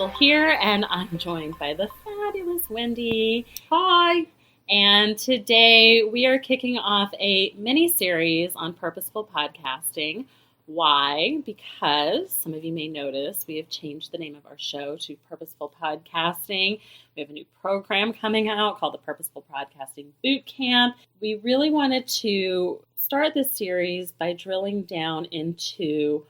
Crystal here, and I'm joined by the fabulous Wendy. Hi! And today we are kicking off a mini-series on purposeful podcasting. Why? Because some of you may notice we have changed the name of our show to Purposeful Podcasting. We have a new program coming out called the Purposeful Podcasting Bootcamp. We really wanted to start this series by drilling down into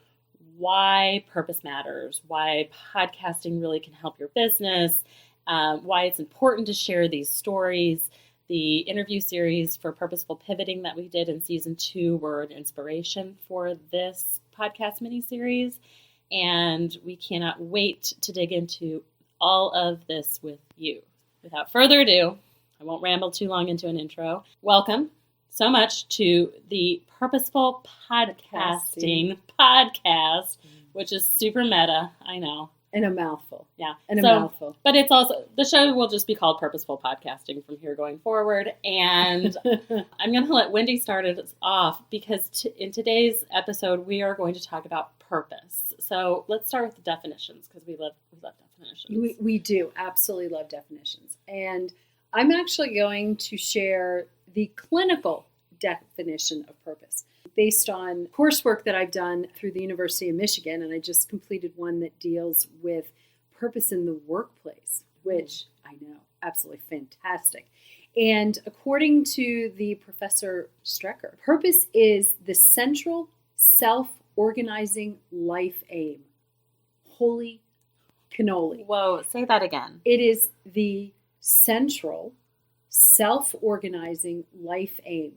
why purpose matters, why podcasting really can help your business, why it's important to share these stories. The interview series for Purposeful Pivoting that we did in Season 2 were an inspiration for this podcast mini-series, and we cannot wait to dig into all of this with you. Without further ado, I won't ramble too long into an intro. Welcome so much to the Purposeful Podcasting Podcast, which is super meta, I know. And a mouthful. Yeah. And a mouthful. But it's also, the show will just be called Purposeful Podcasting from here going forward. And I'm going to let Wendy start us off because in today's episode, we are going to talk about purpose. So let's start with the definitions because we love definitions. We do absolutely love definitions. And I'm actually going to share the clinical definition of purpose based on coursework that I've done through the University of Michigan, and I just completed one that deals with purpose in the workplace, which I know, absolutely fantastic. And according to the Professor Strecker, purpose is the central self-organizing life aim. Holy cannoli. Whoa, say that again. It is the central self-organizing life aim.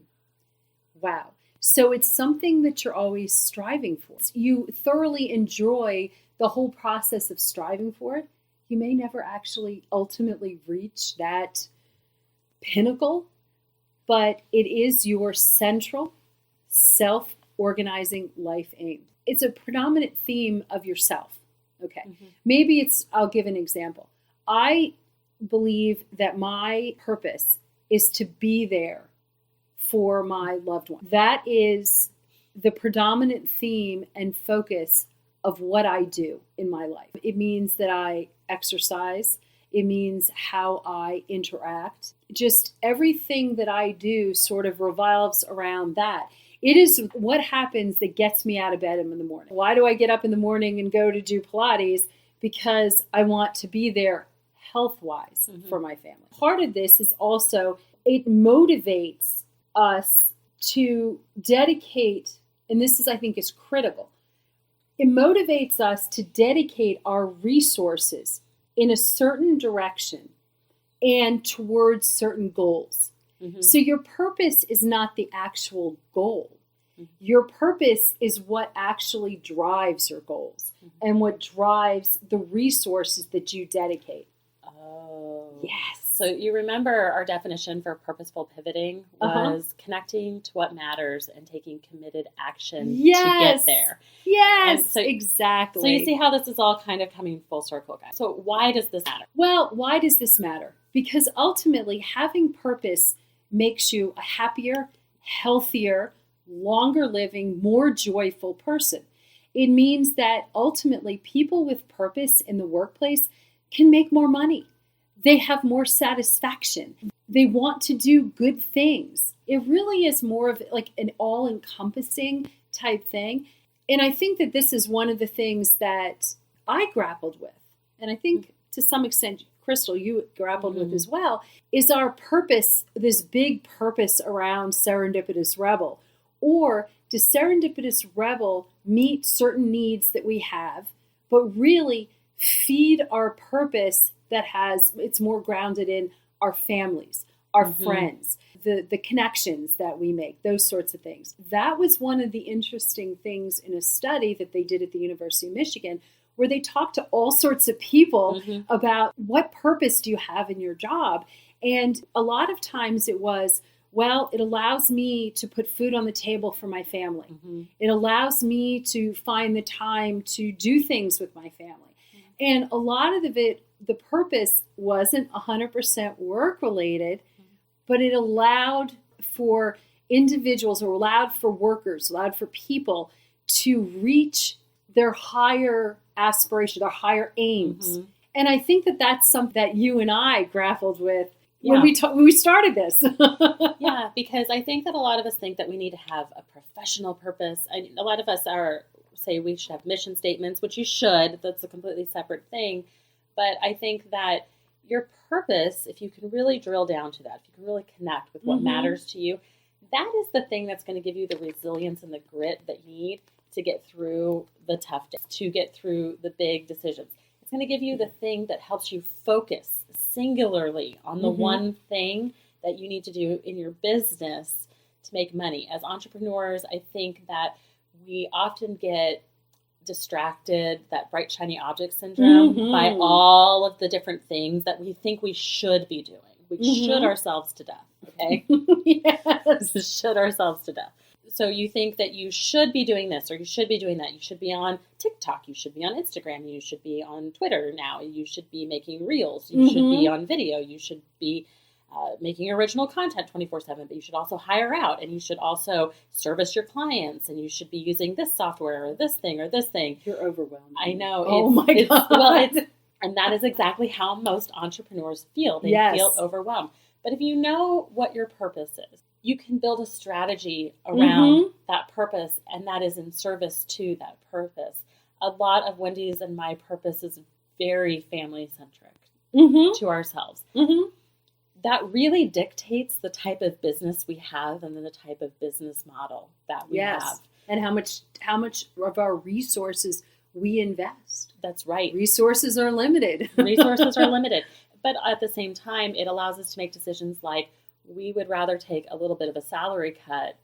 Wow. So it's something that you're always striving for. You thoroughly enjoy the whole process of striving for it. You may never actually ultimately reach that pinnacle, but it is your central self-organizing life aim. It's a predominant theme of yourself. Okay. Mm-hmm. Maybe I'll give an example. I believe that my purpose is to be there for my loved one. That is the predominant theme and focus of what I do in my life. It means that I exercise. It means how I interact. Just everything that I do sort of revolves around that. It is what happens that gets me out of bed in the morning. Why do I get up in the morning and go to do Pilates? Because I want to be there health-wise for my family. Part of this is also, it motivates us to dedicate, and this is, I think, is critical. It motivates us to dedicate our resources in a certain direction and towards certain goals. Mm-hmm. So your purpose is not the actual goal. Mm-hmm. Your purpose is what actually drives your goals and what drives the resources that you dedicate. Oh. Yes. So you remember our definition for purposeful pivoting was connecting to what matters and taking committed action to get there. Yes, so, exactly. So you see how this is all kind of coming full circle, guys. So why does this matter? Well, why does this matter? Because ultimately having purpose makes you a happier, healthier, longer living, more joyful person. It means that ultimately people with purpose in the workplace can make more money. They have more satisfaction. They want to do good things. It really is more of like an all-encompassing type thing. And I think that this is one of the things that I grappled with. And I think to some extent, Crystal, you grappled with as well, is our purpose, this big purpose around Serendipitous Rebel. Or does Serendipitous Rebel meet certain needs that we have, but really feed our purpose that it's more grounded in our families, our friends, the connections that we make, those sorts of things. That was one of the interesting things in a study that they did at the University of Michigan, where they talked to all sorts of people about what purpose do you have in your job. And a lot of times it was, well, it allows me to put food on the table for my family. It allows me to find the time to do things with my family. And a lot of it, the purpose wasn't 100% work related, but it allowed for individuals, or allowed for workers, allowed for people to reach their higher aspiration, their higher aims, And I think that that's something that you and I grappled with when we started this. Yeah, because I think that a lot of us think that we need to have a professional purpose. A lot of us say we should have mission statements, which you should. That's a completely separate thing. But I think that your purpose, if you can really drill down to that, if you can really connect with what matters to you, that is the thing that's going to give you the resilience and the grit that you need to get through the tough days, to get through the big decisions. It's going to give you the thing that helps you focus singularly on the one thing that you need to do in your business to make money. As entrepreneurs, I think that we often get distracted, that bright, shiny object syndrome, by all of the different things that we think we should be doing. We should ourselves to death, okay? Yes. Should ourselves to death. So you think that you should be doing this or you should be doing that. You should be on TikTok. You should be on Instagram. You should be on Twitter now. You should be making reels. You should be on video. You should be making original content 24/7, but you should also hire out, and you should also service your clients, and you should be using this software or this thing or this thing. You're overwhelmed. I know. Oh my God. And that is exactly how most entrepreneurs feel. They Yes. feel overwhelmed. But if you know what your purpose is, you can build a strategy around that purpose, and that is in service to that purpose. A lot of Wendy's and my purpose is very family-centric to ourselves. That really dictates the type of business we have and then the type of business model that we have. And how much of our resources we invest. That's right. Resources are limited. Resources are limited. But at the same time, it allows us to make decisions like we would rather take a little bit of a salary cut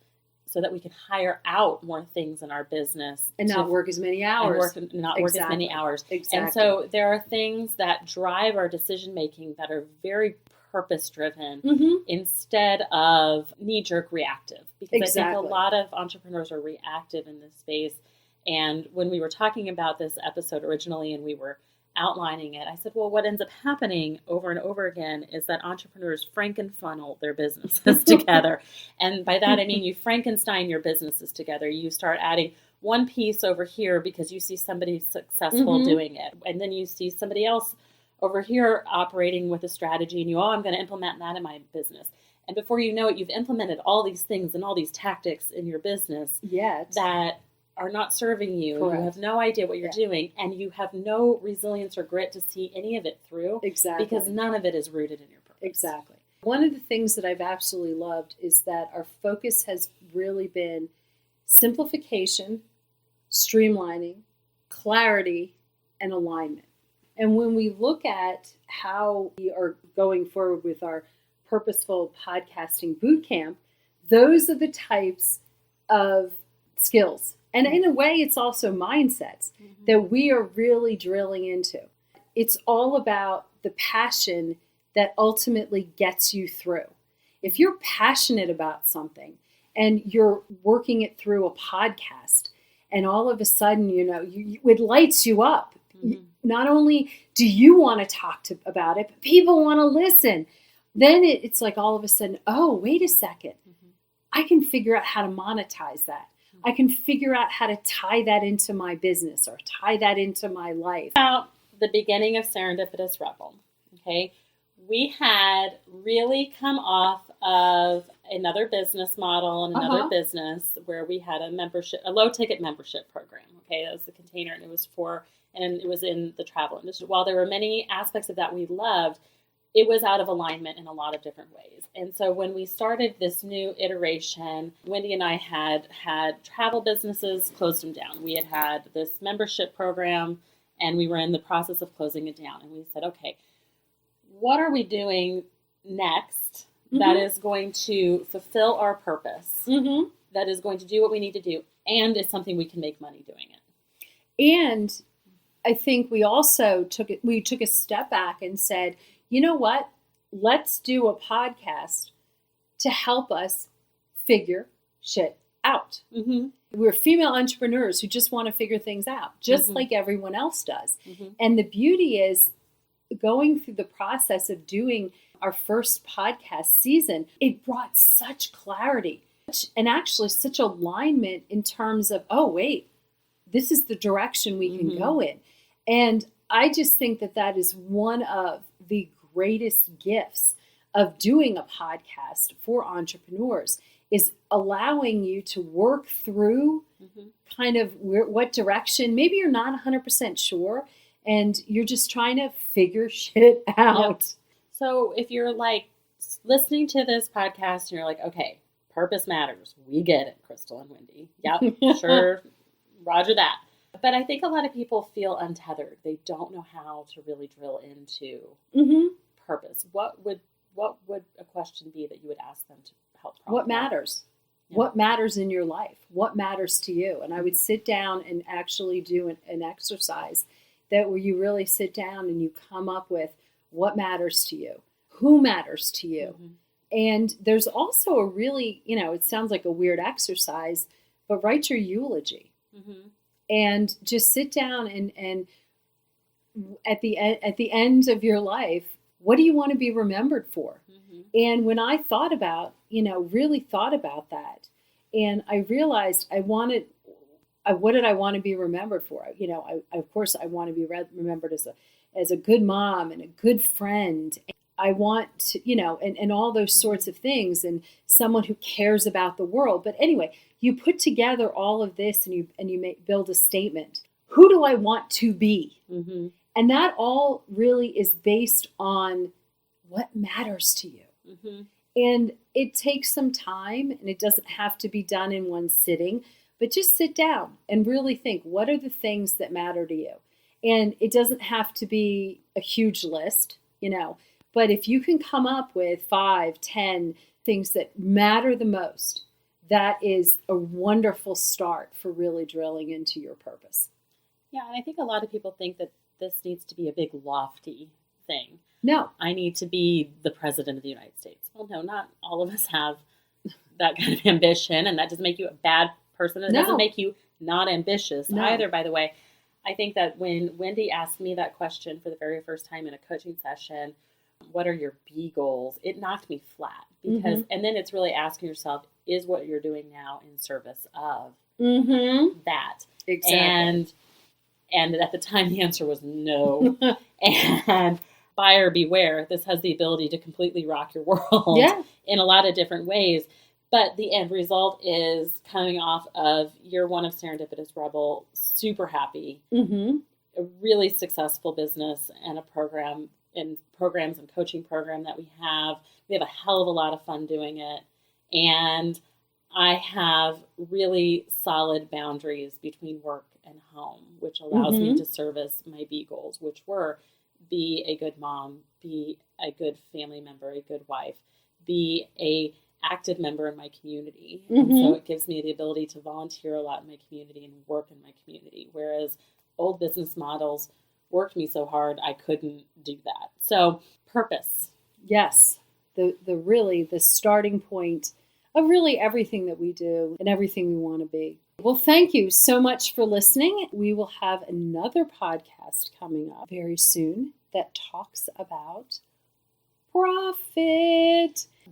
so that we can hire out more things in our business. And not work as many hours. Not work as many hours. Exactly. And so there are things that drive our decision-making that are very purpose-driven instead of knee-jerk reactive. Because I think a lot of entrepreneurs are reactive in this space. And when we were talking about this episode originally and we were outlining it, I said, well, what ends up happening over and over again is that entrepreneurs Frankenfunnel their businesses together. And by that, I mean you Frankenstein your businesses together. You start adding one piece over here because you see somebody successful doing it. And then you see somebody else over here operating with a strategy and I'm going to implement that in my business. And before you know it, you've implemented all these things and all these tactics in your business that are not serving you. Correct. You have no idea what you're doing, and you have no resilience or grit to see any of it through. Exactly. Because none of it is rooted in your purpose. Exactly. One of the things that I've absolutely loved is that our focus has really been simplification, streamlining, clarity, and alignment. And when we look at how we are going forward with our Purposeful Podcasting Bootcamp, those are the types of skills. And in a way, it's also mindsets that we are really drilling into. It's all about the passion that ultimately gets you through. If you're passionate about something and you're working it through a podcast and all of a sudden, it lights you up. Not only do you want to talk about it, but people want to listen. Then it's like all of a sudden, oh, wait a second. I can figure out how to monetize that. I can figure out how to tie that into my business or tie that into my life. About the beginning of Serendipitous Rebel, okay, we had really come off of another business model and another business where we had a low-ticket membership program. Okay, that was the container, and it was in the travel industry. While there were many aspects of that we loved, it was out of alignment in a lot of different ways. And so when we started this new iteration, Wendy and I had travel businesses, closed them down. We had this membership program, and we were in the process of closing it down. And we said, okay, what are we doing next that is going to fulfill our purpose, that is going to do what we need to do, and is something we can make money doing it? And I think we also took a step back and said, you know what? Let's do a podcast to help us figure shit out. We're female entrepreneurs who just want to figure things out, just like everyone else does. And the beauty is going through the process of doing our first podcast season, it brought such clarity and actually such alignment in terms of, oh, wait, this is the direction we can go in. And I just think that that is one of the greatest gifts of doing a podcast for entrepreneurs, is allowing you to work through kind of what direction. Maybe you're not 100% sure and you're just trying to figure shit out. Yep. So if you're like listening to this podcast and you're like, okay, purpose matters. We get it, Crystal and Wendy. Yep, sure. Roger that. But I think a lot of people feel untethered. They don't know how to really drill into purpose. What would a question be that you would ask them to help? What matters? Yeah. What matters in your life? What matters to you? And I would sit down and actually do an exercise where you really sit down and you come up with what matters to you, who matters to you. And there's also a really, it sounds like a weird exercise, but write your eulogy. And just sit down and at the end of your life, what do you want to be remembered for? And when I thought about, really thought about that, and I realized what did I want to be remembered for? Of course, I want to be remembered as a good mom and a good friend. I want to, and all those sorts of things, and someone who cares about the world. But anyway, you put together all of this and you build a statement. Who do I want to be? And that all really is based on what matters to you. And it takes some time, and it doesn't have to be done in one sitting, but just sit down and really think, what are the things that matter to you? And it doesn't have to be a huge list, but if you can come up with 5, 10 things that matter the most, that is a wonderful start for really drilling into your purpose. Yeah, and I think a lot of people think that this needs to be a big lofty thing. No. I need to be the president of the United States. Well, no, not all of us have that kind of ambition, and that doesn't make you a bad person. It doesn't make you not ambitious either, by the way. I think that when Wendy asked me that question for the very first time in a coaching session, what are your B goals? It knocked me flat because, and then it's really asking yourself, is what you're doing now in service of that? Exactly. And at the time, the answer was no. And buyer beware. This has the ability to completely rock your world in a lot of different ways. But the end result is coming off of year 1 of Serendipitous Rebel, super happy, a really successful business and a program and programs and coaching program that we have. We have a hell of a lot of fun doing it. And I have really solid boundaries between work and home, which allows me to service my B goals, which were be a good mom, be a good family member, a good wife, be a active member in my community. And so it gives me the ability to volunteer a lot in my community and work in my community. Whereas old business models worked me so hard, I couldn't do that. So purpose. Yes. The starting point of really everything that we do and everything we want to be. Well, thank you so much for listening. We will have another podcast coming up very soon that talks about profit.